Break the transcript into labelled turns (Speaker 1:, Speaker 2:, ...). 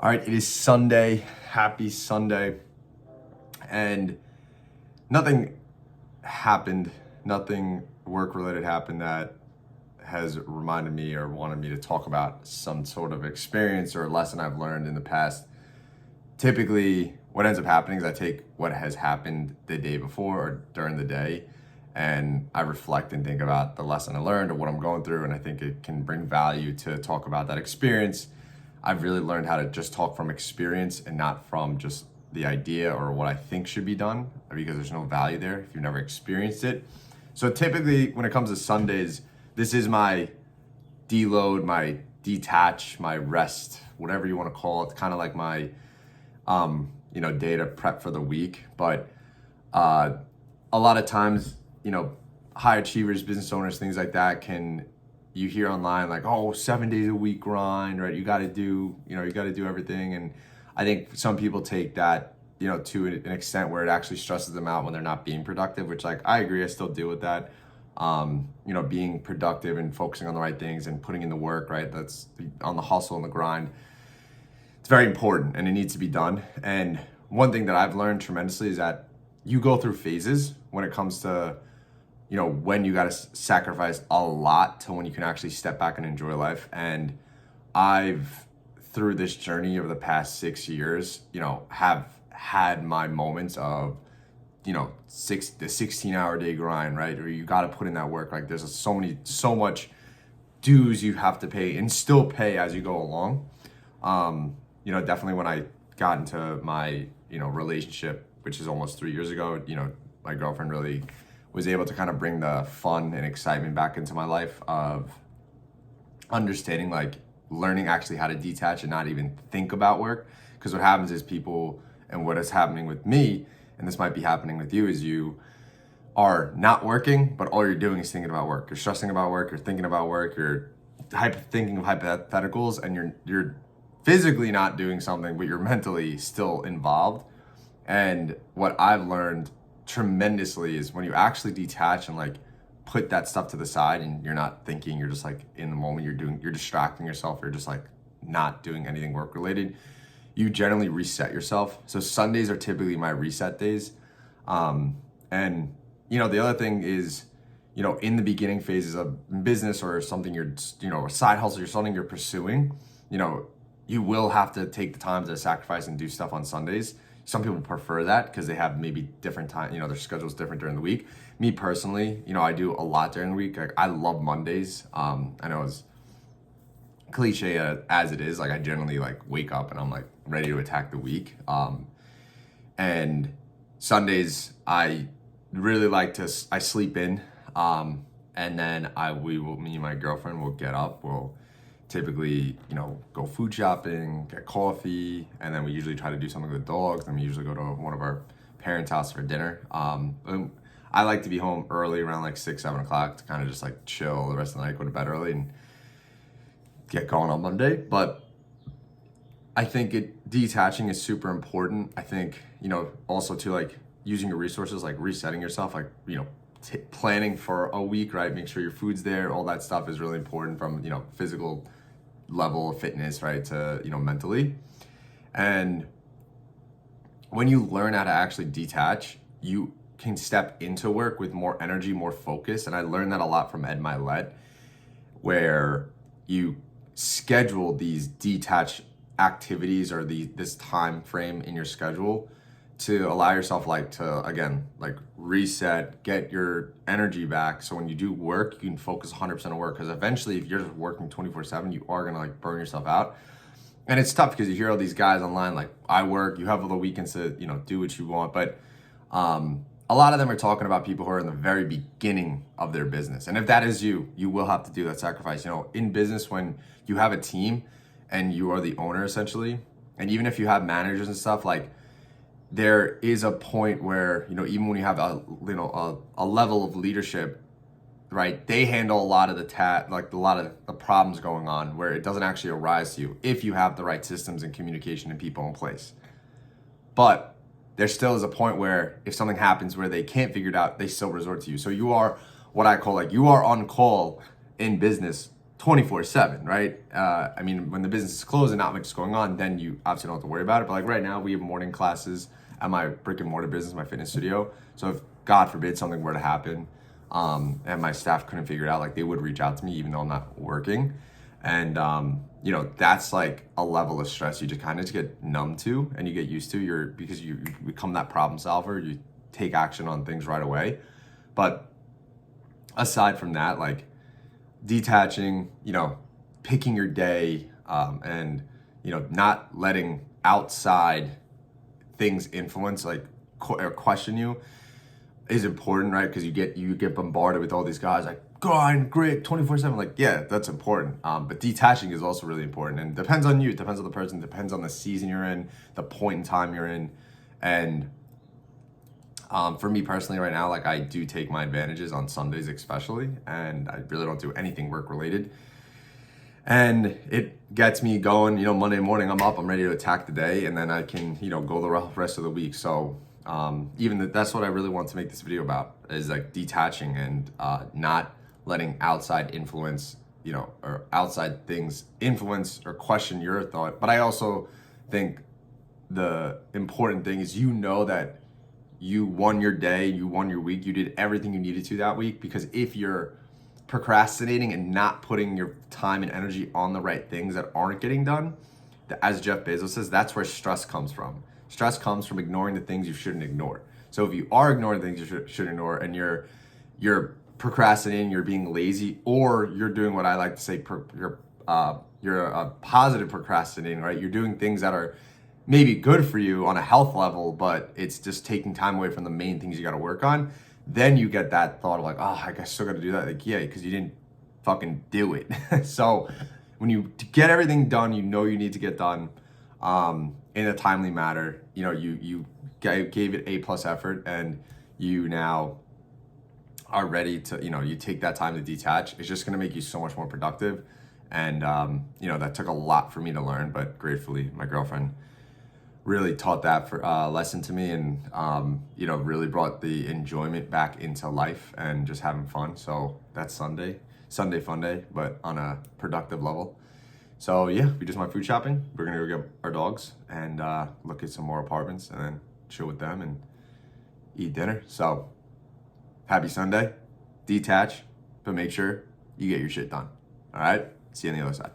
Speaker 1: All right, it is Sunday. Happy Sunday. And nothing happened, nothing work related happened that has reminded me or wanted me to talk about some sort of experience or lesson I've learned in the past. Typically, what ends up happening is I take what has happened the day before or during the day, and I reflect and think about the lesson I learned or what I'm going through, and I think it can bring value to talk about that experience. I've really learned how to just talk from experience and not from just the idea or what I think should be done, because there's no value there if you've never experienced it. So typically when it comes to Sundays, this is my deload, my detach, my rest, whatever you want to call it. Kind of like my day to prep for the week. But a lot of times, high achievers, business owners, things like that you hear online like, oh, 7 days a week grind, right? You got to do everything. And I think some people take that, to an extent where it actually stresses them out when they're not being productive, which I agree, I still deal with that. Being productive and focusing on the right things and putting in the work, right? That's on the hustle and the grind. It's very important and it needs to be done. And one thing that I've learned tremendously is that you go through phases when it comes to when you got to sacrifice a lot to when you can actually step back and enjoy life. And I've, through this journey over the past 6 years, have had my moments of, the 16-hour day grind, right? Or you got to put in that work. Like there's so much dues you have to pay and still pay as you go along. Definitely when I got into my, relationship, which is almost 3 years ago, my girlfriend really was able to kind of bring the fun and excitement back into my life of understanding, like learning actually how to detach and not even think about work. Because what happens is people, and what is happening with me, and this might be happening with you, is you are not working, but all you're doing is thinking about work. You're stressing about work, you're thinking about work, you're thinking of hypotheticals, and you're physically not doing something, but you're mentally still involved. And what I've learned tremendously is when you actually detach and like put that stuff to the side and you're not thinking, you're just like in the moment, you're distracting yourself, you're just like not doing anything work related, you generally reset yourself. So Sundays are typically my reset days. And the other thing is, in the beginning phases of business or something you're, a side hustle or something you're pursuing, you will have to take the time to sacrifice and do stuff on Sundays. Some people prefer that because they have maybe different time, their schedule's different during the week. Me personally, I do a lot during the week. Like I love Mondays. I know it's cliche as it is. Like I generally like wake up and I'm like ready to attack the week. And Sundays, I really like I sleep in. And then me and my girlfriend will get up. We'll typically, go food shopping, get coffee, and then we usually try to do something with the dogs. Then we usually go to one of our parents' house for dinner. I like to be home early, around like 6-7 o'clock, to kind of just like chill the rest of the night, go to bed early, and get going on Monday. But I think detaching is super important. I think, also to like using your resources, like resetting yourself, like, planning for a week, right? Make sure your food's there. All that stuff is really important from, physical level of fitness, right, to, mentally. And when you learn how to actually detach, you can step into work with more energy, more focus. And I learned that a lot from Ed Milet, where you schedule these detached activities or this time frame in your schedule to allow yourself to reset, get your energy back. So when you do work, you can focus 100% on work. Because eventually, if you're just working 24/7, you are gonna burn yourself out. And it's tough because you hear all these guys online like, I work, you have all the weekends to do what you want. But a lot of them are talking about people who are in the very beginning of their business. And if that is you will have to do that sacrifice. In business, when you have a team and you are the owner essentially, and even if you have managers and stuff, like there is a point where, even when you have a level of leadership, right, they handle a lot of a lot of the problems going on where it doesn't actually arise to you if you have the right systems and communication and people in place. But there still is a point where if something happens where they can't figure it out, they still resort to you. So you are what I call you are on call in business 24/7, right? I mean, when the business is closed and not much is going on, then you obviously don't have to worry about it. But like right now, we have morning classes at my brick and mortar business, my fitness studio. So if God forbid something were to happen, and my staff couldn't figure it out, like they would reach out to me even though I'm not working. And you know, that's like a level of stress you just kind of just get numb to and you get used to. Because you become that problem solver, you take action on things right away. But aside from that, like detaching, you know, picking your day, and you know, not letting outside things influence like or question you is important, right? Because you get bombarded with all these guys like grind, grit, 24/7. Like, yeah, that's important. But detaching is also really important, and depends on you, depends on the person, depends on the season you're in, the point in time you're in, and for me personally right now, like I do take my advantages on Sundays especially, and I really don't do anything work related. And it gets me going, you know, Monday morning, I'm up, I'm ready to attack the day, and then I can, you know, go the rest of the week. So that's what I really want to make this video about, is like detaching and not letting outside influence, you know, or outside things influence or question your thought. But I also think the important thing is, you know, that you won your day, you won your week, you did everything you needed to that week. Because if you're procrastinating and not putting your time and energy on the right things that aren't getting done, as Jeff Bezos says, that's where stress comes from. Stress comes from ignoring the things you shouldn't ignore. So if you are ignoring things you should ignore, and you're procrastinating, you're being lazy, or you're doing what I like to say, you're a positive procrastinating, right? You're doing things that are maybe good for you on a health level, but it's just taking time away from the main things you got to work on. Then you get that thought of like, oh, I guess still got to do that. Like, yeah, because you didn't fucking do it. So when you get everything done, you know you need to get done in a timely manner. You know, you gave it A+ effort, and you now are ready to, you know, you take that time to detach. It's just going to make you so much more productive. And you know, that took a lot for me to learn, but gratefully my girlfriend really taught that lesson to me, and you know, really brought the enjoyment back into life and just having fun. So that's Sunday fun day, but on a productive level. So yeah, we just went food shopping. We're gonna go get our dogs and look at some more apartments, and then chill with them and eat dinner. So happy Sunday, detach, but make sure you get your shit done. All right, see you on the other side.